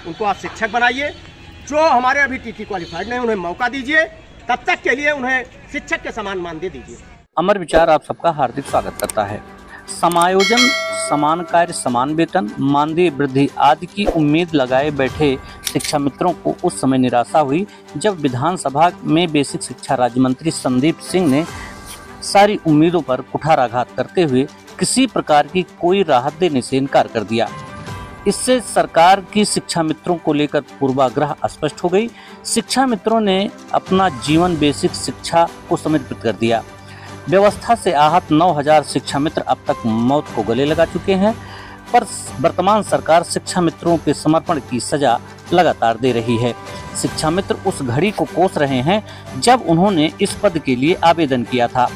उनको आप शिक्षक बनाइए। जो हमारे अभी टीटी क्वालिफाइड नहीं उन्हें मौका दीजिए, तब तक के लिए उन्हें शिक्षक के समान मानदेय दीजिए। अमर विचार आप सबका हार्दिक स्वागत करता है। समायोजन, समान कार्य, समान वेतन, मानदेय वृद्धि आदि की उम्मीद लगाए बैठे शिक्षा मित्रों को उस समय निराशा हुई जब विधानसभा में बेसिक शिक्षा राज्य मंत्री संदीप सिंह ने सारी उम्मीदों पर कुठाराघात करते हुए किसी प्रकार की कोई राहत देने से इनकार कर दिया। इससे सरकार की शिक्षा मित्रों को लेकर पूर्वाग्रह स्पष्ट हो गई। शिक्षा मित्रों ने अपना जीवन बेसिक शिक्षा को समर्पित कर दिया। व्यवस्था से आहत 9000 शिक्षा मित्र अब तक मौत को गले लगा चुके हैं, पर वर्तमान सरकार शिक्षा मित्रों के समर्पण की सजा लगातार दे रही है। शिक्षा मित्र उस घड़ी को कोस रहे हैं जब उन्होंने इस पद के लिए आवेदन किया था।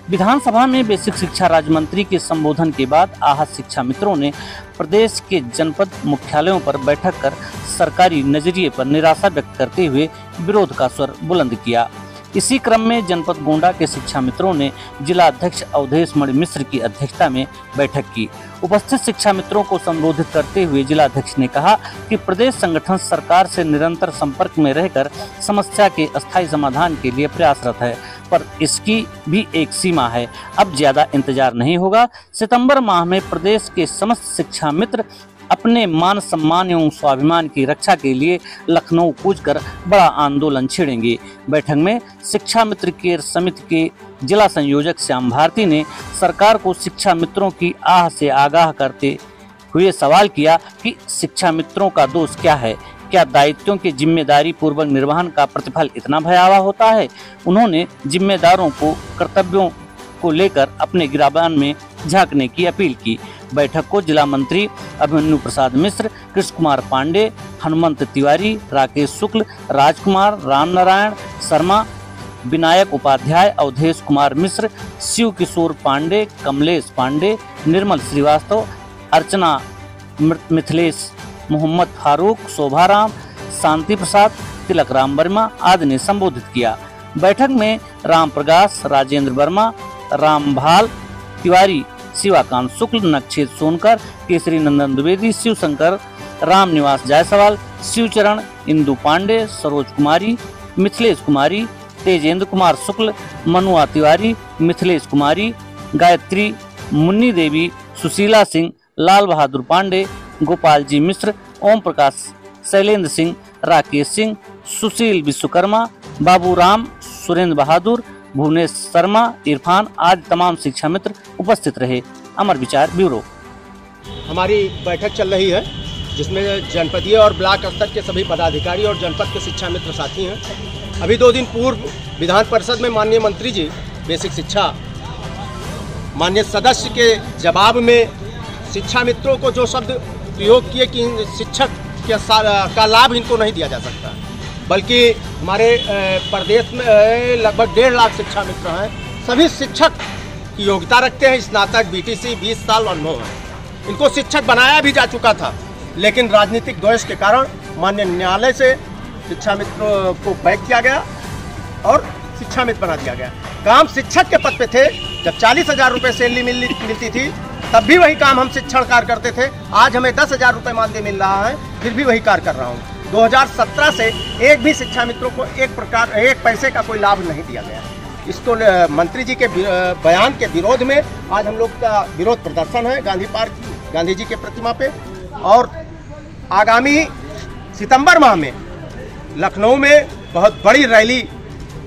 विधानसभा में बेसिक शिक्षा राज्य मंत्री के संबोधन के बाद आहत शिक्षा मित्रों ने प्रदेश के जनपद मुख्यालयों पर बैठक कर सरकारी नजरिए पर निराशा व्यक्त करते हुए विरोध का स्वर बुलंद किया। इसी क्रम में जनपद गोंडा के शिक्षा मित्रों ने जिला अध्यक्ष अवधेश मणि मिश्र की अध्यक्षता में बैठक की। उपस्थित शिक्षा मित्रों को संबोधित करते हुए जिला अध्यक्ष ने कहा कि प्रदेश संगठन सरकार से निरंतर संपर्क में रहकर समस्या के अस्थायी समाधान के लिए प्रयासरत है, पर इसकी भी एक सीमा है। अब ज्यादा इंतजार नहीं होगा। सितंबर माह में प्रदेश के समस्त शिक्षा मित्र अपने मान सम्मान एवं स्वाभिमान की रक्षा के लिए लखनऊ कूचकर बड़ा आंदोलन छेड़ेंगे। बैठक में शिक्षा मित्र केयर समिति के जिला संयोजक श्याम भारती ने सरकार को शिक्षा मित्रों की आह से आगाह करते हुए सवाल किया कि शिक्षा मित्रों का दोष क्या है? क्या दायित्वों के जिम्मेदारी पूर्वक निर्वहन का प्रतिफल इतना भयावह होता है? उन्होंने जिम्मेदारों को कर्तव्यों को लेकर अपने गिराबान में झांकने की अपील की। बैठक को जिला मंत्री अभिमन्यु प्रसाद मिश्र, कृष्ण कुमार पांडे, हनुमंत तिवारी, राकेश शुक्ल, राजकुमार, राम नारायण शर्मा, विनायक उपाध्याय, अवधेश कुमार मिश्र, शिव किशोर पांडे, कमलेश पांडे, निर्मल श्रीवास्तव, अर्चना मिथिलेश, मोहम्मद फारूक, शोभाराम, शांति प्रसाद, तिलक राम वर्मा आदि ने संबोधित किया। बैठक में राम प्रकाश, राजेंद्र वर्मा, रामभाल तिवारी, शिवाकांत शुक्ल, नक्षेत सोनकर, केसरी नंदन द्विवेदी, शिवशंकर, राम निवास जायसवाल, शिवचरण, इंदु पांडे, सरोज कुमारी, मिथिलेश कुमारी, तेजेंद्र कुमार शुक्ल, मनुआ तिवारी, मिथिलेश कुमारी, गायत्री, मुन्नी देवी, सुशीला सिंह, लाल बहादुर पांडे, गोपाल जी मिश्र, ओम प्रकाश, शैलेंद्र सिंह, राकेश सिंह, सुशील विश्वकर्मा, बाबूराम, सुरेंद्र बहादुर, भुवनेश शर्मा, इरफान आदि तमाम शिक्षा मित्र उपस्थित रहे। अमर विचार ब्यूरो। हमारी बैठक चल रही है जिसमें जनपदीय और ब्लॉक स्तर के सभी पदाधिकारी और जनपद के शिक्षा मित्र साथी हैं। अभी 2 दिन पूर्व विधान परिषद में माननीय मंत्री जी बेसिक शिक्षा माननीय सदस्य के जवाब में शिक्षा मित्रों को जो शब्द प्रयोग किए कि शिक्षक का लाभ इनको नहीं दिया जा सकता, बल्कि हमारे प्रदेश में लगभग 1.5 लाख शिक्षा मित्र हैं। सभी शिक्षक की योग्यता रखते हैं, स्नातक, बीटीसी 20 साल अनुभव है। इनको शिक्षक बनाया भी जा चुका था, लेकिन राजनीतिक द्वेष के कारण माननीय न्यायालय से शिक्षा मित्रों को बैक किया गया और शिक्षा मित्र बना दिया गया। काम शिक्षक के पद पे थे, जब 40,000 रुपये सैलरी मिलती थी तब भी वही काम हम शिक्षण कार्य करते थे। आज हमें 10,000 रुपये मानदेय मिल रहा है, फिर भी वही कार्य कर रहा हूँ। 2017 से एक भी शिक्षा मित्रों को एक पैसे का कोई लाभ नहीं दिया गया। इसको मंत्री जी के बयान के विरोध में आज हम लोग का विरोध प्रदर्शन है गांधी पार्क, गांधी जी के प्रतिमा पे। और आगामी सितंबर माह में लखनऊ में बहुत बड़ी रैली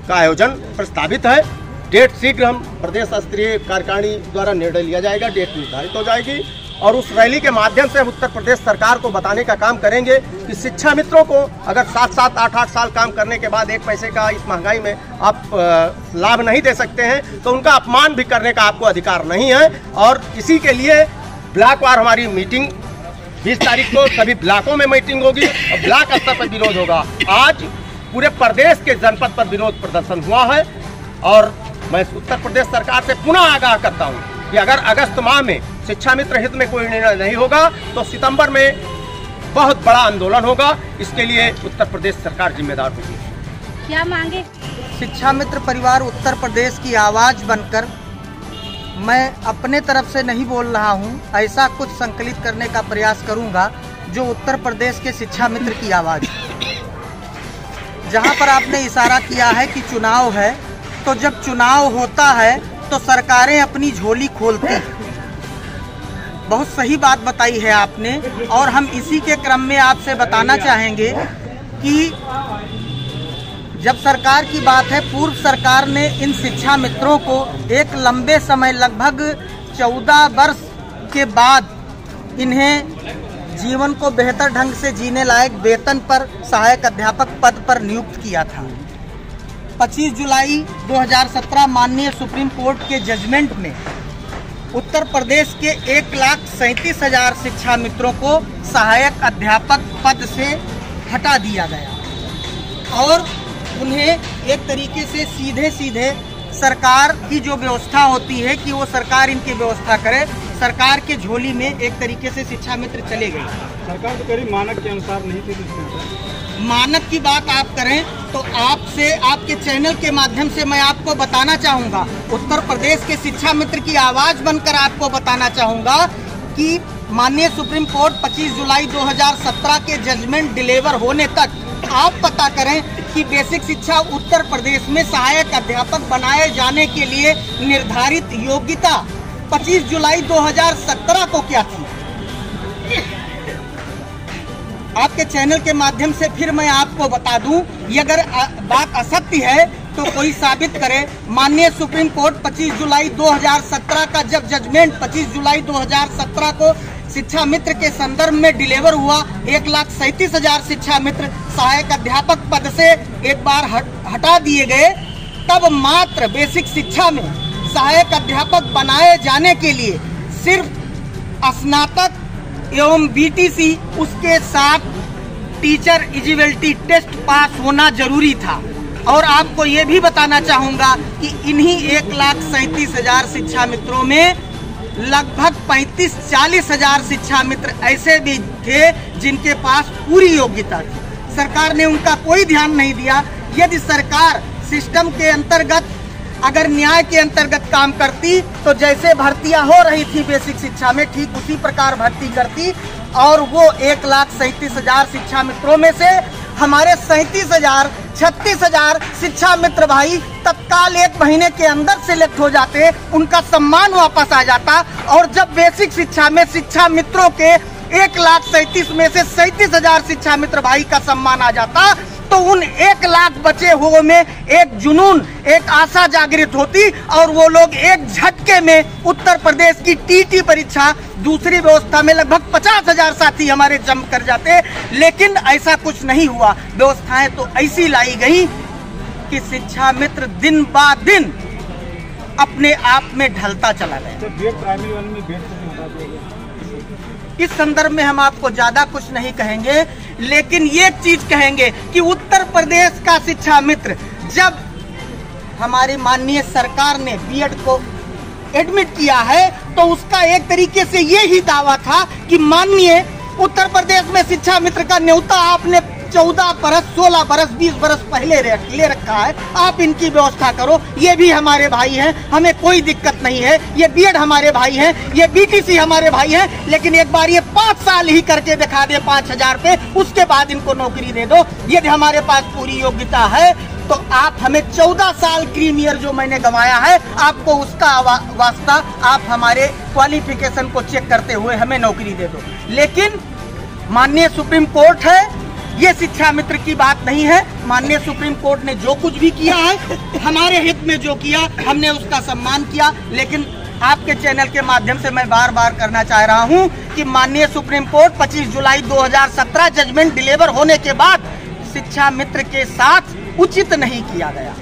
का आयोजन प्रस्तावित है। डेट शीघ्र हम प्रदेश स्तरीय कार्यकारिणी द्वारा निर्णय लिया जाएगा, डेट निर्धारित हो जाएगी और उस रैली के माध्यम से हम उत्तर प्रदेश सरकार को बताने का काम करेंगे कि शिक्षा मित्रों को अगर 7-7, 8-8 साल काम करने के बाद एक पैसे का इस महंगाई में आप लाभ नहीं दे सकते हैं तो उनका अपमान भी करने का आपको अधिकार नहीं है। और इसी के लिए ब्लॉक वार हमारी मीटिंग 20 तारीख को सभी ब्लॉकों में मीटिंग होगी और ब्लॉक स्तर पर विरोध होगा। आज पूरे प्रदेश के जनपद पर विरोध प्रदर्शन हुआ है और मैं उत्तर प्रदेश सरकार से पुनः आगाह करता हूं कि अगर अगस्त माह में शिक्षा मित्र हित में कोई निर्णय नहीं होगा तो सितंबर में बहुत बड़ा आंदोलन होगा। इसके लिए उत्तर प्रदेश सरकार जिम्मेदार होगी। क्या मांगे? शिक्षा मित्र परिवार उत्तर प्रदेश की आवाज़ बनकर मैं अपने तरफ से नहीं बोल रहा हूं, ऐसा कुछ संकलित करने का प्रयास करूंगा जो उत्तर प्रदेश के शिक्षा मित्र की आवाज़, जहां पर आपने इशारा किया है कि चुनाव है, तो जब चुनाव होता है तो सरकारें अपनी झोली खोलती। बहुत सही बात बताई है आपने, और हम इसी के क्रम में आपसे बताना चाहेंगे कि जब सरकार की बात है, पूर्व सरकार ने इन शिक्षा मित्रों को एक लंबे समय, लगभग 14 वर्ष के बाद इन्हें जीवन को बेहतर ढंग से जीने लायक वेतन पर सहायक अध्यापक पद पर नियुक्त किया था। 25 जुलाई 2017 माननीय सुप्रीम कोर्ट के जजमेंट में उत्तर प्रदेश के 1,37,000 शिक्षा मित्रों को सहायक अध्यापक पद से हटा दिया गया और उन्हें एक तरीके से सीधे सरकार की जो व्यवस्था होती है कि वो सरकार इनकी व्यवस्था करे, सरकार के झोली में एक तरीके से शिक्षा मित्र चले गए। सरकार तो करीब मानक के अनुसार नहीं थी। मानक की बात आप करें तो आपसे, आपके चैनल के माध्यम से मैं आपको बताना चाहूँगा, उत्तर प्रदेश के शिक्षा मित्र की आवाज़ बनकर आपको बताना चाहूँगा कि माननीय सुप्रीम कोर्ट 25 जुलाई 2017 के जजमेंट डिलीवर होने तक आप पता करें कि बेसिक शिक्षा उत्तर प्रदेश में सहायक अध्यापक बनाए जाने के लिए निर्धारित योग्यता 25 जुलाई 2017 को क्या थी। आपके चैनल के माध्यम से फिर मैं आपको बता दूं, ये अगर बात असत्य है तो कोई साबित करे। माननीय सुप्रीम कोर्ट 25 जुलाई 2017 का जब जजमेंट 25 जुलाई 2017 को शिक्षा मित्र के संदर्भ में डिलीवर हुआ, 1,37,000 शिक्षा मित्र सहायक अध्यापक पद से एक बार हटा दिए गए, तब मात्र बेसिक शिक्षा में सहायक अध्यापक बनाए जाने के लिए सिर्फ स्नातक एवं बीटीसी, उसके साथ टीचर एलिजिबिलिटी टेस्ट पास होना जरूरी था। और आपको ये भी बताना चाहूँगा कि इन्हीं 1,37,000 शिक्षा मित्रों में लगभग 35-40 हजार शिक्षा मित्र ऐसे भी थे जिनके पास पूरी योग्यता थी। सरकार ने उनका कोई ध्यान नहीं दिया। यदि सरकार सिस्टम के अंतर्गत, अगर न्याय के अंतर्गत काम करती तो जैसे भर्तियां हो रही थी बेसिक शिक्षा में, ठीक उसी प्रकार भर्ती करती और वो 1,37,000 शिक्षा मित्रों में से हमारे 36,000 शिक्षा मित्र भाई तत्काल 1 महीने के अंदर सिलेक्ट हो जाते, उनका सम्मान वापस आ जाता। और जब बेसिक शिक्षा में शिक्षा मित्रों के 1,37,000 में से 37,000 शिक्षा मित्र भाई का सम्मान आ जाता, तो उन 1,00,000 बचे हुए में एक जुनून, एक आशा जागृत होती और वो लोग एक झटके में उत्तर प्रदेश की टीटी परीक्षा, दूसरी व्यवस्था में लगभग 50,000 साथी हमारे जम कर जाते। लेकिन ऐसा कुछ नहीं हुआ। व्यवस्थाएं तो ऐसी लाई गई कि शिक्षा मित्र दिन बा दिन अपने आप में ढलता चला गया। इस संदर्भ में हम आपको ज्यादा कुछ नहीं कहेंगे, लेकिन ये चीज कहेंगे कि उत्तर प्रदेश का शिक्षा मित्र, जब हमारी माननीय सरकार ने बीएड को एडमिट किया है तो उसका एक तरीके से ये ही दावा था कि माननीय उत्तर प्रदेश में शिक्षा मित्र का न्योता आपने 14 बरस, 16 बरस, 20 बरस पहले ले रखा है, आप इनकी व्यवस्था करो। ये भी हमारे भाई हैं, हमें कोई दिक्कत नहीं है। ये बीएड हमारे भाई हैं, ये बीटीसी हमारे भाई हैं, लेकिन एक बार ये 5 साल ही करके दिखा दे 5,000 पे, उसके बाद इनको नौकरी दे दो। यदि हमारे पास पूरी योग्यता है तो आप हमें 14 साल क्रीमियर जो मैंने गंवाया है, आपको उसका वास्ता आप हमारे क्वालिफिकेशन को चेक करते हुए हमें नौकरी दे दो। लेकिन माननीय सुप्रीम कोर्ट है, ये शिक्षा मित्र की बात नहीं है। माननीय सुप्रीम कोर्ट ने जो कुछ भी किया है, हमारे हित में जो किया, हमने उसका सम्मान किया। लेकिन आपके चैनल के माध्यम से मैं बार बार करना चाह रहा हूं कि माननीय सुप्रीम कोर्ट 25 जुलाई 2017 जजमेंट डिलीवर होने के बाद शिक्षा मित्र के साथ उचित नहीं किया गया।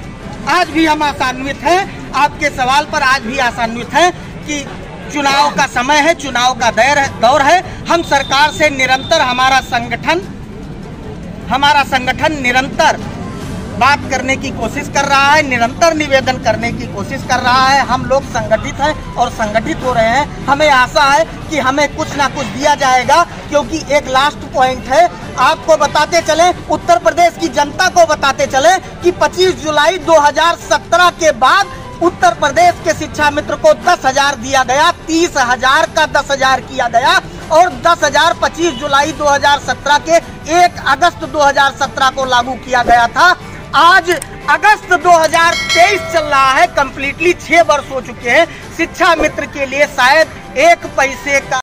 आज भी हम आशान्वित हैं, आपके सवाल पर आज भी आशान्वित हैं कि चुनाव का समय है, चुनाव का दौर है। हम सरकार से निरंतर, हमारा संगठन निरंतर बात करने की कोशिश कर रहा है, निरंतर निवेदन करने की कोशिश कर रहा है। हम लोग संगठित हैं और संगठित हो रहे हैं। हमें आशा है कि हमें कुछ ना कुछ दिया जाएगा, क्योंकि एक लास्ट पॉइंट है, आपको बताते चले, उत्तर प्रदेश की जनता को बताते चले कि 25 जुलाई 2017 के बाद उत्तर प्रदेश के शिक्षा मित्र को 10,000 दिया गया, 30,000 का 10,000 किया गया और 10,000 25 जुलाई 2017 के 1 अगस्त 2017 को लागू किया गया था। आज अगस्त 2023 चल रहा है, कंप्लीटली 6 वर्ष हो चुके हैं। शिक्षा मित्र के लिए शायद 1 पैसे का